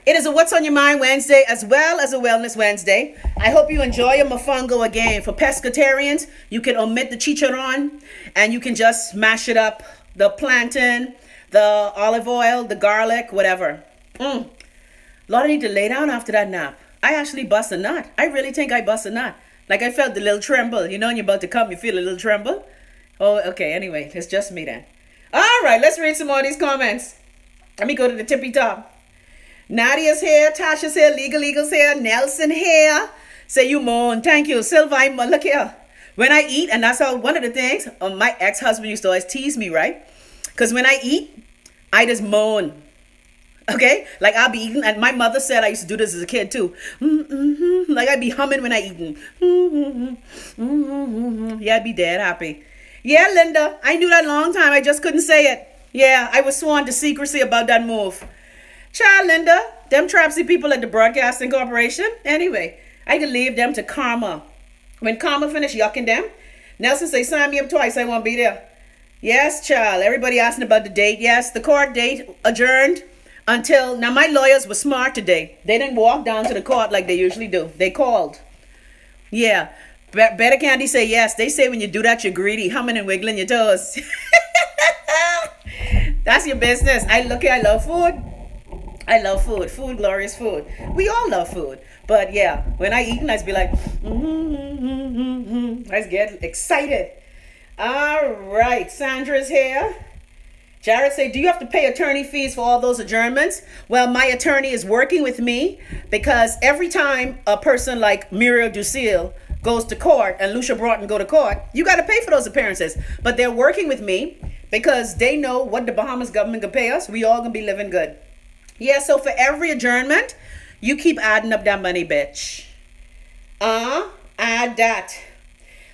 it is a What's on Your Mind Wednesday as well as a Wellness Wednesday. I hope you enjoy your mofongo again. For pescatarians, you can omit the chicharron and you can just mash it up. The plantain, the olive oil, the garlic, whatever. Lord, I need to lay down after that nap. I actually bust a nut. I really think I bust a nut. Like I felt the little tremble. You know when you're about to come, you feel a little tremble? Oh, okay. Anyway, it's just me then. All right, let's read some more of these comments. Let me go to the tippy top. Nadia's here. Tasha's here. Legal Eagle's here. Nelson here. Say you moan. Thank you. Sylvie, look here. When I eat, and that's how one of the things, my ex-husband used to always tease me, right? Because when I eat, I just moan. Okay, like I'll be eating, and my mother said I used to do this as a kid too. Like I'd be humming when I eating. Yeah, I'd be dead happy. Yeah, Linda, I knew that a long time. I just couldn't say it. Yeah, I was sworn to secrecy about that move. Child, Linda, them trapsy people at the Broadcasting Corporation. Anyway, I could leave them to karma. When karma finished yucking them, Nelson say, sign me up twice. I won't be there. Yes, child. Everybody asking about the date. Yes, the court date adjourned. Until, now my lawyers were smart today. They didn't walk down to the court like they usually do. They called. Yeah. Better Candy say yes. They say when you do that, you're greedy, humming and wiggling your toes. That's your business. I love food. I love food. Food, glorious food. We all love food. But yeah, when I eat, I just be like, I just get excited. All right, Sandra's here. Jared say, do you have to pay attorney fees for all those adjournments? Well, my attorney is working with me because every time a person like Muriel Ducille goes to court and Lucia Broughton go to court, you got to pay for those appearances. But they're working with me because they know what the Bahamas government can pay us. We all going to be living good. Yeah, so for every adjournment, you keep adding up that money, bitch. Add that.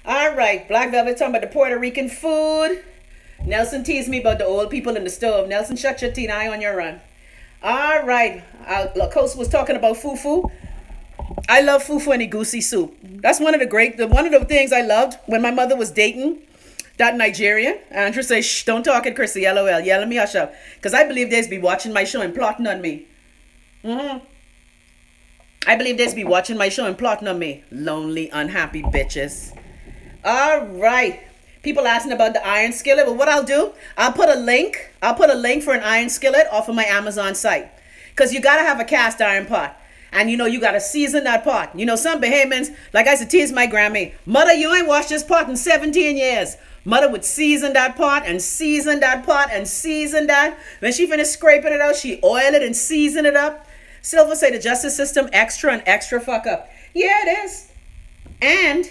All right, Black Velvet talking about the Puerto Rican food. Nelson teased me about the old people in the stove. Nelson, shut your teen eye on your run. All right. Lacoste was talking about fufu. I love fufu and egusi soup. That's one of the things I loved when my mother was dating that Nigerian. Andrew says, shh, don't talk at Chrissy, LOL. Yeah, let me hush up. Because I believe they'd be watching my show and plotting on me. I believe they'd be watching my show and plotting on me. Lonely, unhappy bitches. All right. People asking about the iron skillet. Well, what I'll do, I'll put a link for an iron skillet off of my Amazon site. Because you got to have a cast iron pot. And you got to season that pot. Some Bahamians, like I said, tease my Grammy. Mother, you ain't washed this pot in 17 years. Mother would season that pot and season that pot and season that. When she finished scraping it out, she oil it and season it up. Silver say the justice system extra and extra fuck up. Yeah, it is. And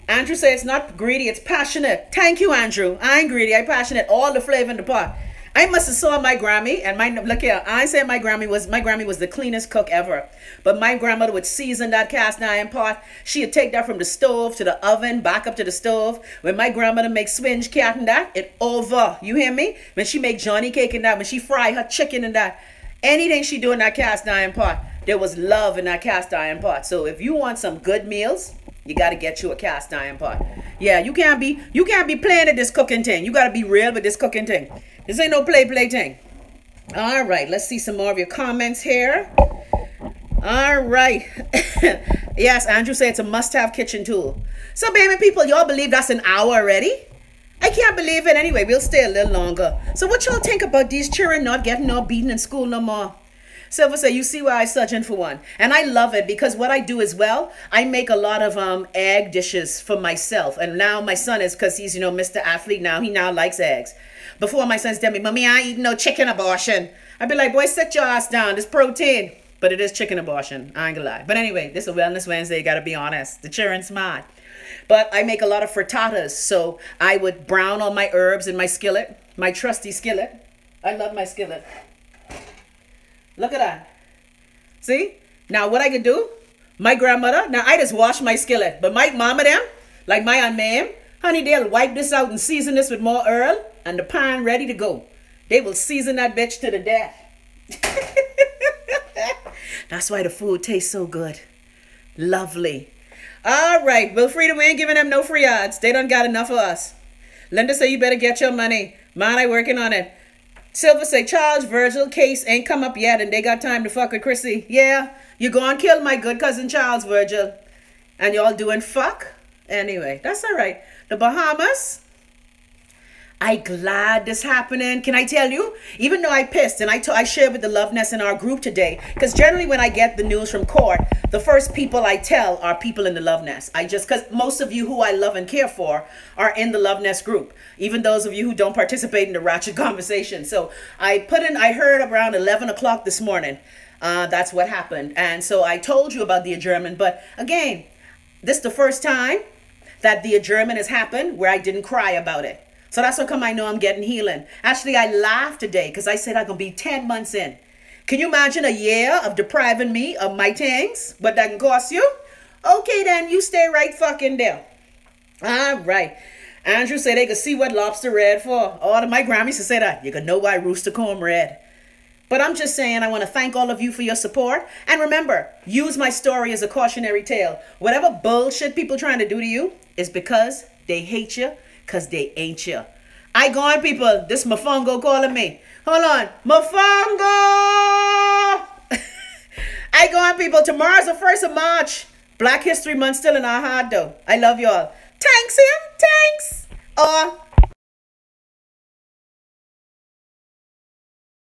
Andrew say it's not greedy, it's passionate. Thank you, Andrew. I ain't greedy, I passionate. All the flavor in the pot. I must have saw my Grammy, and look here, I say my Grammy was the cleanest cook ever. But my grandmother would season that cast iron pot. She'd take that from the stove to the oven, back up to the stove. When my grandmother makes swinge cat and that, it over. You hear me? When she make Johnny cake and that, when she fry her chicken and that, anything she do in that cast iron pot, there was love in that cast iron pot. So if you want some good meals, you got to get you a cast iron pot. Yeah, you can't be playing at this cooking thing. You got to be real with this cooking thing. This ain't no play thing. All right, let's see some more of your comments here. All right. Yes, Andrew said it's a must-have kitchen tool. So, baby people, y'all believe that's an hour already? I can't believe it. Anyway, we'll stay a little longer. So what y'all think about these children not getting no beaten in school no more? Silver say, you see why I searching for one. And I love it because what I do as well, I make a lot of egg dishes for myself. And now my son is, because he's, Mr. Athlete now, he now likes eggs. Before my son's tell me, Mommy, I ain't eating no chicken abortion. I'd be like, boy, sit your ass down. There's protein. But it is chicken abortion. I ain't gonna lie. But anyway, this is a Wellness Wednesday. You gotta be honest. The children's smart. But I make a lot of frittatas. So I would brown all my herbs in my skillet. My trusty skillet. I love my skillet. Look at that. See? Now what I could do, my grandmother, now I just wash my skillet. But my mama them, like my Aunt Ma'am, honey, they'll wipe this out and season this with more herb and the pan ready to go. They will season that bitch to the death. That's why the food tastes so good. Lovely. All right. Wilfreda, we ain't giving them no free odds. They done got enough of us. Linda say you better get your money. Man, I working on it. Silver say Charles Virgil case ain't come up yet and they got time to fuck with Chrissy. Yeah, you go and kill my good cousin Charles Virgil. And y'all doing fuck? Anyway, that's all right. The Bahamas, I glad this happening. Can I tell you? Even though I pissed and I shared with the Love Nest in our group today, because generally when I get the news from court, the first people I tell are people in the Love Nest. Because most of you who I love and care for are in the Love Nest group. Even those of you who don't participate in the ratchet conversation. So I heard around 11 o'clock this morning. That's what happened. And so I told you about the adjournment. But again, this is the first time that the adjournment has happened where I didn't cry about it. So that's how come I know I'm getting healing. Actually, I laughed today because I said I'm going to be 10 months in. Can you imagine a year of depriving me of my things? But that can cost you? Okay, then you stay right fucking there. All right. Andrew said they could see what lobster red for. All of my Grammys used to say that. You could know why rooster comb red. But I'm just saying I want to thank all of you for your support. And remember, use my story as a cautionary tale. Whatever bullshit people trying to do to you is because they hate you. Because they ain't you. I go on, people. This MOFONGO calling me. Hold on. MOFONGO! I go on, people. Tomorrow's the 1st of March. Black History Month still in our heart, though. I love y'all. Thanks, him. Thanks.